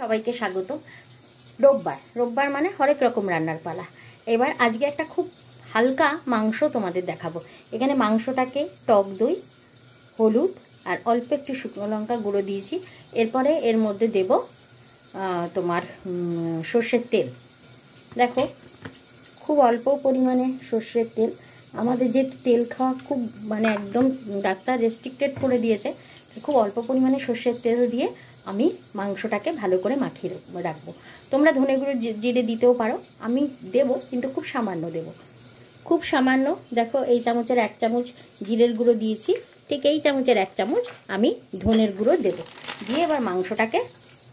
সবাইকে স্বাগত। রোববার মানে হরেক রকম রান্নার পালা। এবার আজকে একটা খুব হালকা মাংস তোমাদের দেখাবো। এখানে মাংসটাকে টক দই, হলুদ আর অল্প একটু শুকনো লঙ্কা গুঁড়ো দিয়েছি। এরপরে এর মধ্যে দেব তোমার সর্ষের তেল। দেখো খুব অল্প পরিমাণে সর্ষের তেল। আমাদের যে তেল খাওয়া খুব মানে একদম ডাক্তার রেস্ট্রিক্টেড করে দিয়েছে, খুব অল্প পরিমাণে সর্ষের তেল দিয়ে আমি মাংসটাকে ভালো করে মাখিয়ে রাখবো। তোমরা ধনে গুঁড়ো জিরে দিতেও পারো, আমি দেবো কিন্তু খুব সামান্য দেব, খুব সামান্য। দেখো এই চামচের 1 চামচ জিরের গুঁড়ো দিয়েছি, ঠিক এই চামচের 1 চামচ আমি ধনের গুঁড়ো দেবো, দিয়ে এবার মাংসটাকে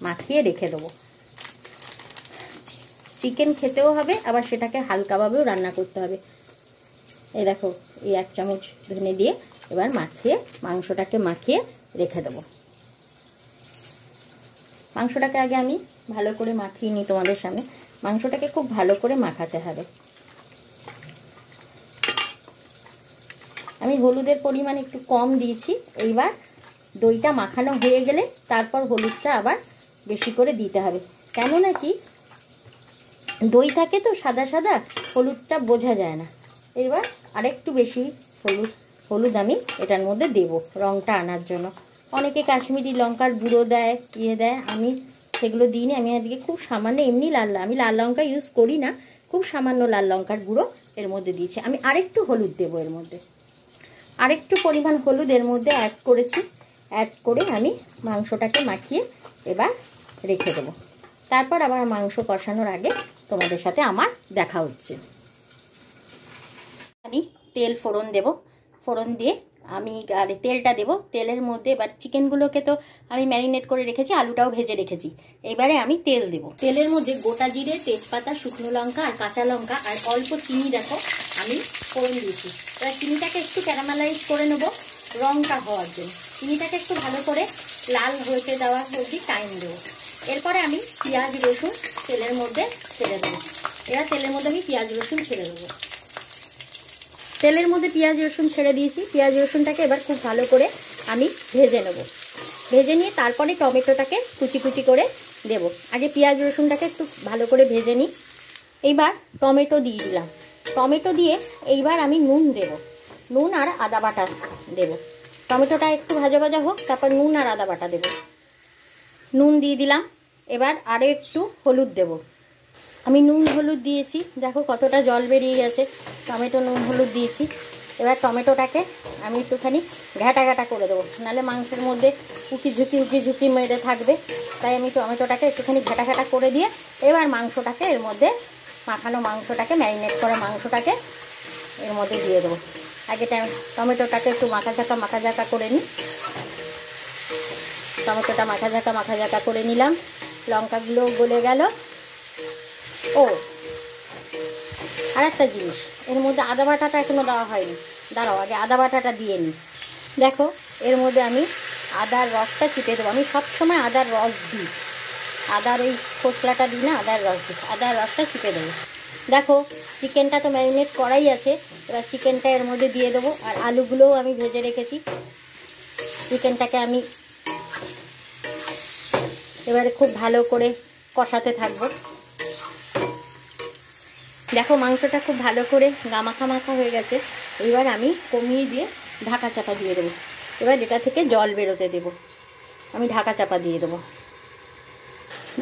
মাখিয়ে রেখে দেবো। চিকেন খেতেও হবে, আবার সেটাকে হালকাভাবেও রান্না করতে হবে। এই দেখো এই 1 চামচ ধনে দিয়ে এবার মাংসটাকে মাখিয়ে রেখে দেবো। মাংসটাকে আগে আমি ভালো করে মাখিয়ে নিই তোমাদের সামনে। মাংসটাকে খুব ভালো করে মাখাতে হবে। আমি হলুদের পরিমাণ একটু কম দিয়েছি। এইবার দইটা মাখানো হয়ে গেলে তারপর হলুদটা আবার বেশি করে দিতে হবে, কেন নাকি দই থাকে তো সাদা সাদা, হলুদটা বোঝা যায় না। এবার আরেকটু বেশি হলুদ আমি এটার মধ্যে দেব রঙটা আনার জন্য। অনেকে কাশ্মীরি লঙ্কার গুঁড়ো দেয়, দেয়, আমি সেগুলো দিইনি। আমি আজকে খুব সামান্য এমনি আমি লাল লঙ্কা ইউজ করি না, খুব সামান্য লাল লঙ্কার গুঁড়ো এর মধ্যে দিয়েছি। আমি আরেকটু হলুদ দেবো এর মধ্যে, আরেকটু পরিমাণ হলুদ এর মধ্যে অ্যাড করেছি। অ্যাড করে আমি মাংসটাকে মাখিয়ে এবার রেখে দেবো। তারপর আবার মাংস কষানোর আগে তোমাদের সাথে আমার দেখা হচ্ছে। আমি তেল ফোড়ন দেব, ফোড়ন দিয়ে আমি আর তেলটা দেব। তেলের মধ্যে এবার চিকেনগুলোকে তো আমি ম্যারিনেট করে রেখেছি, আলুটাও ভেজে রেখেছি। এবারে আমি তেল দেব। তেলের মধ্যে গোটা জিরে, তেজপাতা, শুকনো লঙ্কা আর কাঁচা লঙ্কা আর অল্প চিনি দেখো আমি ফোড়ন দিয়েছি। এবার চিনিটাকে একটু ক্যারামেলাইজ করে নেবো রঙটা হওয়ার জন্য। চিনিটাকে একটু ভালো করে লাল হতে দেওয়া অবধি টাইম দেবো। এরপরে আমি পেঁয়াজ রসুন তেলের মধ্যে ছেড়ে দেবো। এবার তেলের মধ্যে আমি পেঁয়াজ রসুন ছেড়ে দেবো। তেলের মধ্যে পেঁয়াজ রসুন ছেড়ে দিয়েছি। পেঁয়াজ রসুনটাকে এবার খুব ভালো করে আমি ভেজে নেব। ভেজে নিয়ে তারপরে টমেটোটাকে কুচি কুচি করে দেব। আগে পেঁয়াজ রসুনটাকে একটু ভালো করে ভেজে নিই। এইবার টমেটো দিয়ে দিলাম। টমেটো দিয়ে এইবার আমি নুন দেব, নুন আর আদা বাটা দেব। টমেটোটা একটু ভাজা ভাজা হোক, তারপর নুন আর আদা বাটা দেব। নুন দিয়ে দিলাম। এবার আরও একটু হলুদ দেব। আমি নুন হলুদ দিয়েছি, দেখো কতটা জল বেরিয়ে গেছে। টমেটো নুন হলুদ দিয়েছি। এবার টমেটোটাকে আমি একটুখানি ঘাটা ঘাটা করে দেবো, নাহলে মাংসের মধ্যে উকি ঝুঁকি মেরে থাকবে। তাই আমি টমেটোটাকে একটুখানি ঘাটা ঘাটা করে দিয়ে এবার মাংসটাকে এর মধ্যে মাখানো মাংসটাকে, ম্যারিনেট করা মাংসটাকে এর মধ্যে দিয়ে দেবো। আগে টমেটোটাকে একটু মাখা ঝাঁকা করে নিই। টমেটোটা মাখা ঝাঁকা করে নিলাম। লঙ্কাগুলো গলে গেল। ও আর একটা জিনিস, এর মধ্যে আদা বাটাটা এখনও দেওয়া হয়নি, দাঁড়াও আগে আদা বাটাটা দিয়ে নিই। দেখো এর মধ্যে আমি আদার রসটা চিপে দেবো। আমি সবসময় আদার রস দিই, আদার ওই খোসলাটা দিই না, আদার রস দিই। আদার রসটা চিপে দেবো। দেখো চিকেনটা তো ম্যারিনেট করাই আছে, এবার চিকেনটা এর মধ্যে দিয়ে দেবো। আর আলুগুলোও আমি ভেজে রেখেছি। চিকেনটাকে আমি এবারে খুব ভালো করে কষাতে থাকবো। দেখো মাংসটা খুব ভালো করে মাখা হয়ে গেছে। এবার আমি কমিয়ে দিয়ে ঢাকা চাপা দিয়ে দেবো। এবার এটা থেকে জল বেরোতে দেবো। আমি ঢাকা চাপা দিয়ে দেবো।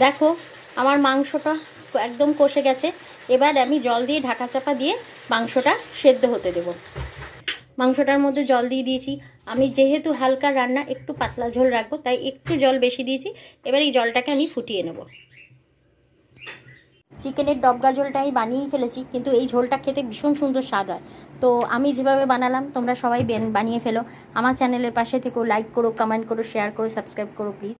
দেখো আমার মাংসটা একদম কষে গেছে। এবার আমি জল দিয়ে ঢাকা চাপা দিয়ে মাংসটা সেদ্ধ হতে দেব। মাংসটার মধ্যে জল দিয়ে দিয়েছি। আমি যেহেতু হালকা রান্না একটু পাতলা ঝোল রাখবো, তাই একটু জল বেশি দিয়েছি। এবার এই জলটাকে আমি ফুটিয়ে নেব। চিকেনের ডবগা ঝোলটা আমি বানিয়েই ফেলেছি, কিন্তু এই ঝোলটা খেতে ভীষণ সুন্দর স্বাদ হয়। তো আমি যেভাবে বানালাম তোমরা সবাই বানিয়ে ফেলো। আমার চ্যানেলের পাশে থেকো, লাইক করো, কমেন্ট করো, শেয়ার করো, সাবস্ক্রাইব করো প্লিজ।